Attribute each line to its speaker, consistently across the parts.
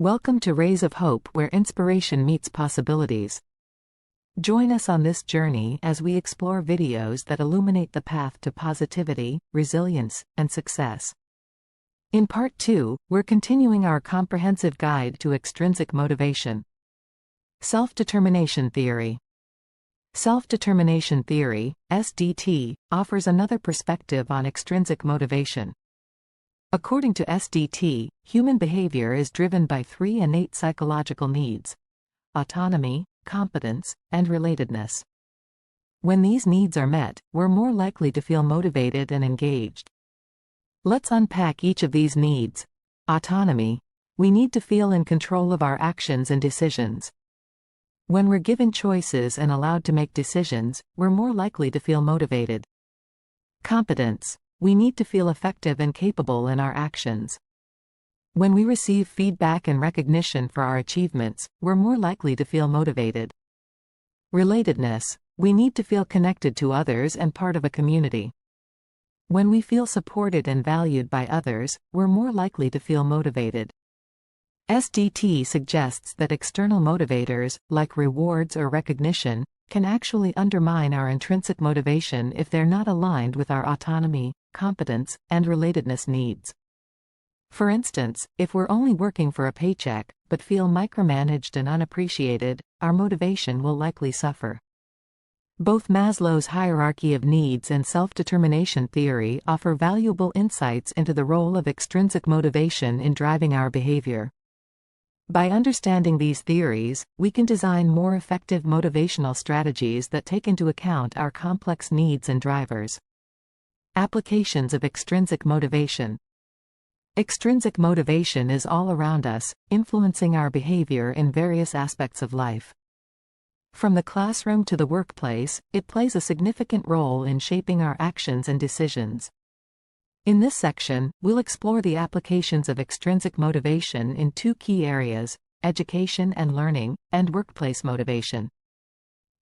Speaker 1: Welcome to Rays of Hope, where inspiration meets possibilities. Join us on this journey as we explore videos that illuminate the path to positivity, resilience, and success. In Part 2, we're continuing our comprehensive guide to extrinsic motivation. Self-determination theory. Self-determination theory, SDT, offers another perspective on extrinsic motivation. According to SDT, human behavior is driven by three innate psychological needs: autonomy, competence, and relatedness. When these needs are met, we're more likely to feel motivated and engaged. Let's unpack each of these needs. Autonomy. We need to feel in control of our actions and decisions. When we're given choices and allowed to make decisions, we're more likely to feel motivated. Competence. We need to feel effective and capable in our actions. When we receive feedback and recognition for our achievements, we're more likely to feel motivated. Relatedness. We need to feel connected to others and part of a community. When we feel supported and valued by others, we're more likely to feel motivated. SDT suggests that external motivators, like rewards or recognition, can actually undermine our intrinsic motivation if they're not aligned with our autonomy, competence, and relatedness needs. For instance, if we're only working for a paycheck, but feel micromanaged and unappreciated, our motivation will likely suffer. Both Maslow's hierarchy of needs and self-determination theory offer valuable insights into the role of extrinsic motivation in driving our behavior. By understanding these theories, we can design more effective motivational strategies that take into account our complex needs and drivers. Applications of extrinsic motivation. Extrinsic motivation is all around us, influencing our behavior in various aspects of life. From the classroom to the workplace, it plays a significant role in shaping our actions and decisions. In this section, we'll explore the applications of extrinsic motivation in two key areas: education and learning, and workplace motivation.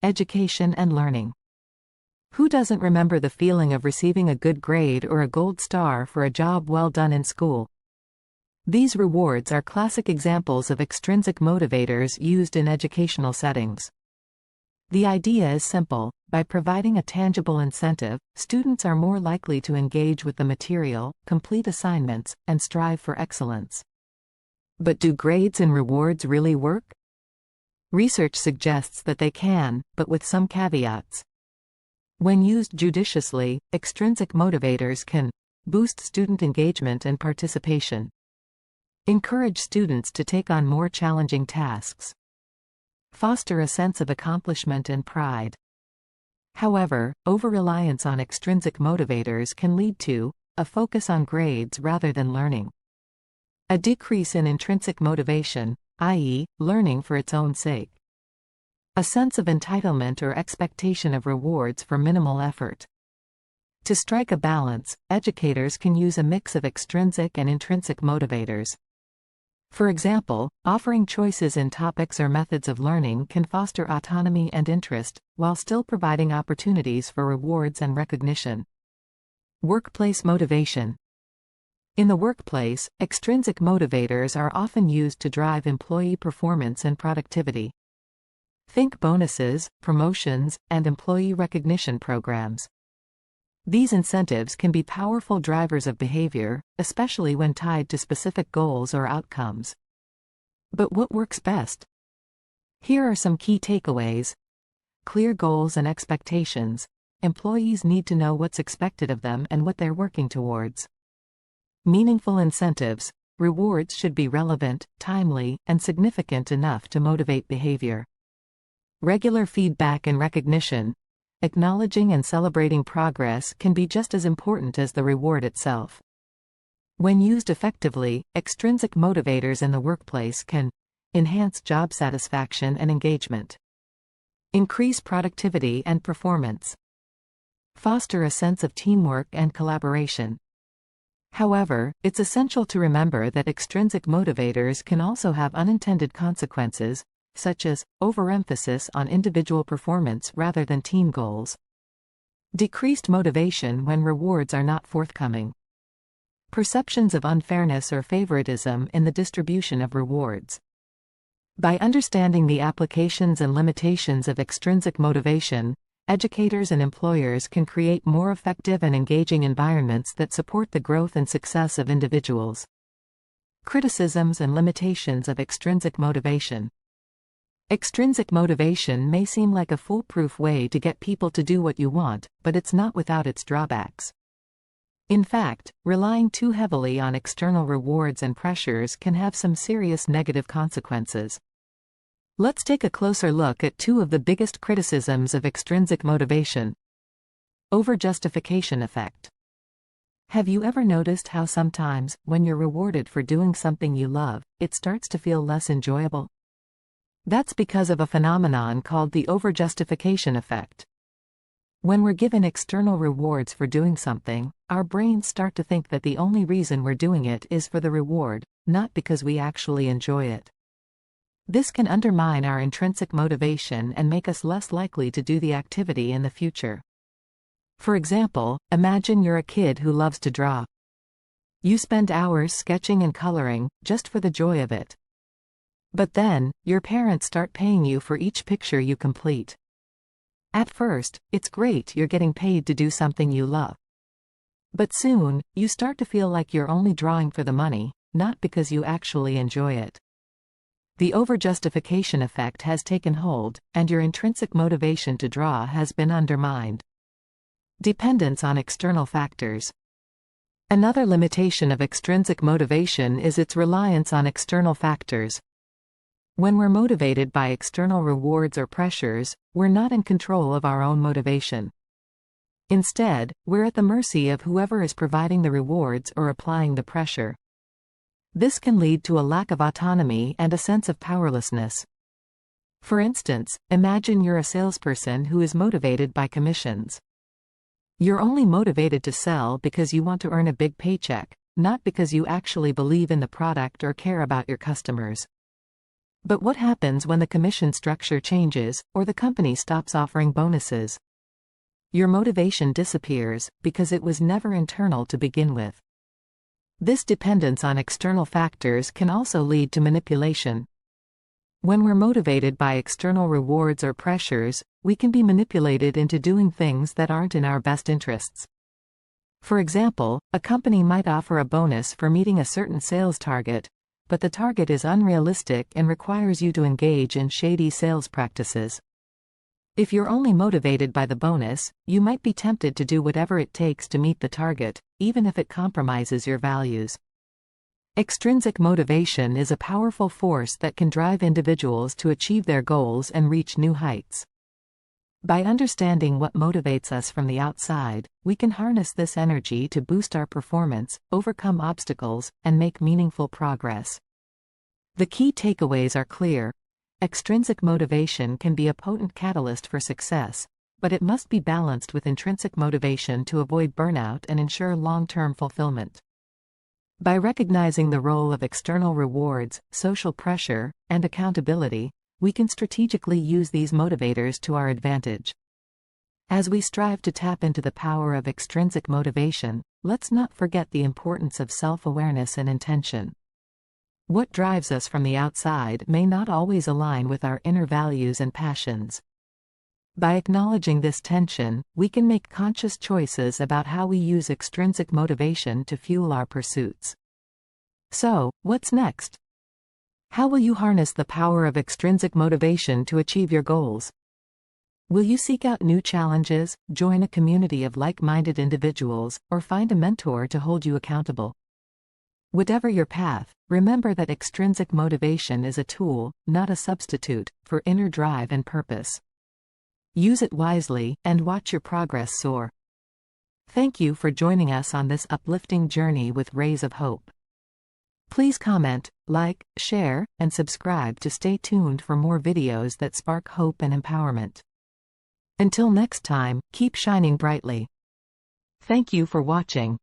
Speaker 1: Education and learning. Who doesn't remember the feeling of receiving a good grade or a gold star for a job well done in school? These rewards are classic examples of extrinsic motivators used in educational settings. The idea is simple: by providing a tangible incentive, students are more likely to engage with the material, complete assignments, and strive for excellence. But do grades and rewards really work? Research suggests that they can, but with some caveats. When used judiciously, extrinsic motivators can boost student engagement and participation, encourage students to take on more challenging tasks, foster a sense of accomplishment and pride. However, over-reliance on extrinsic motivators can lead to a focus on grades rather than learning, a decrease in intrinsic motivation, i.e., learning for its own sake, a sense of entitlement or expectation of rewards for minimal effort. To strike a balance, educators can use a mix of extrinsic and intrinsic motivators. For example, offering choices in topics or methods of learning can foster autonomy and interest, while still providing opportunities for rewards and recognition. Workplace motivation. In the workplace, extrinsic motivators are often used to drive employee performance and productivity. Think bonuses, promotions, and employee recognition programs. These incentives can be powerful drivers of behavior, especially when tied to specific goals or outcomes. But what works best? Here are some key takeaways. Clear goals and expectations. Employees need to know what's expected of them and what they're working towards. Meaningful incentives. Rewards should be relevant, timely, and significant enough to motivate behavior. Regular feedback and recognition. Acknowledging and celebrating progress can be just as important as the reward itself. When used effectively, extrinsic motivators in the workplace can enhance job satisfaction and engagement, increase productivity and performance, foster a sense of teamwork and collaboration. However, it's essential to remember that extrinsic motivators can also have unintended consequences, such as overemphasis on individual performance rather than team goals, decreased motivation when rewards are not forthcoming, Perceptions of unfairness or favoritism in the distribution of rewards. By understanding the applications and limitations of extrinsic motivation, educators and employers can create more effective and engaging environments that support the growth and success of individuals. Criticisms and limitations of extrinsic motivation. Extrinsic motivation may seem like a foolproof way to get people to do what you want, but it's not without its drawbacks. In fact, relying too heavily on external rewards and pressures can have some serious negative consequences. Let's take a closer look at two of the biggest criticisms of extrinsic motivation. Overjustification effect. Have you ever noticed how sometimes, when you're rewarded for doing something you love, it starts to feel less enjoyable? That's because of a phenomenon called the overjustification effect. When we're given external rewards for doing something, our brains start to think that the only reason we're doing it is for the reward, not because we actually enjoy it. This can undermine our intrinsic motivation and make us less likely to do the activity in the future. For example, imagine you're a kid who loves to draw. You spend hours sketching and coloring, just for the joy of it. But then, your parents start paying you for each picture you complete. At first, it's great you're getting paid to do something you love. But soon, you start to feel like you're only drawing for the money, not because you actually enjoy it. The overjustification effect has taken hold, and your intrinsic motivation to draw has been undermined. Dependence on external factors. Another limitation of extrinsic motivation is its reliance on external factors. When we're motivated by external rewards or pressures, we're not in control of our own motivation. Instead, we're at the mercy of whoever is providing the rewards or applying the pressure. This can lead to a lack of autonomy and a sense of powerlessness. For instance, imagine you're a salesperson who is motivated by commissions. You're only motivated to sell because you want to earn a big paycheck, not because you actually believe in the product or care about your customers. But what happens when the commission structure changes, or the company stops offering bonuses? Your motivation disappears, because it was never internal to begin with. This dependence on external factors can also lead to manipulation. When we're motivated by external rewards or pressures, we can be manipulated into doing things that aren't in our best interests. For example, a company might offer a bonus for meeting a certain sales target, but the target is unrealistic and requires you to engage in shady sales practices. If you're only motivated by the bonus, you might be tempted to do whatever it takes to meet the target, even if it compromises your values. Extrinsic motivation is a powerful force that can drive individuals to achieve their goals and reach new heights. By understanding what motivates us from the outside, we can harness this energy to boost our performance, overcome obstacles, and make meaningful progress. The key takeaways are clear. Extrinsic motivation can be a potent catalyst for success, but it must be balanced with intrinsic motivation to avoid burnout and ensure long-term fulfillment. By recognizing the role of external rewards, social pressure, and accountability, we can strategically use these motivators to our advantage. As we strive to tap into the power of extrinsic motivation, let's not forget the importance of self-awareness and intention. What drives us from the outside may not always align with our inner values and passions. By acknowledging this tension, we can make conscious choices about how we use extrinsic motivation to fuel our pursuits. So, what's next? How will you harness the power of extrinsic motivation to achieve your goals? Will you seek out new challenges, join a community of like-minded individuals, or find a mentor to hold you accountable? Whatever your path, remember that extrinsic motivation is a tool, not a substitute, for inner drive and purpose. Use it wisely, and watch your progress soar. Thank you for joining us on this uplifting journey with Rays of Hope. Please comment, like, share, and subscribe to stay tuned for more videos that spark hope and empowerment. Until next time, keep shining brightly. Thank you for watching.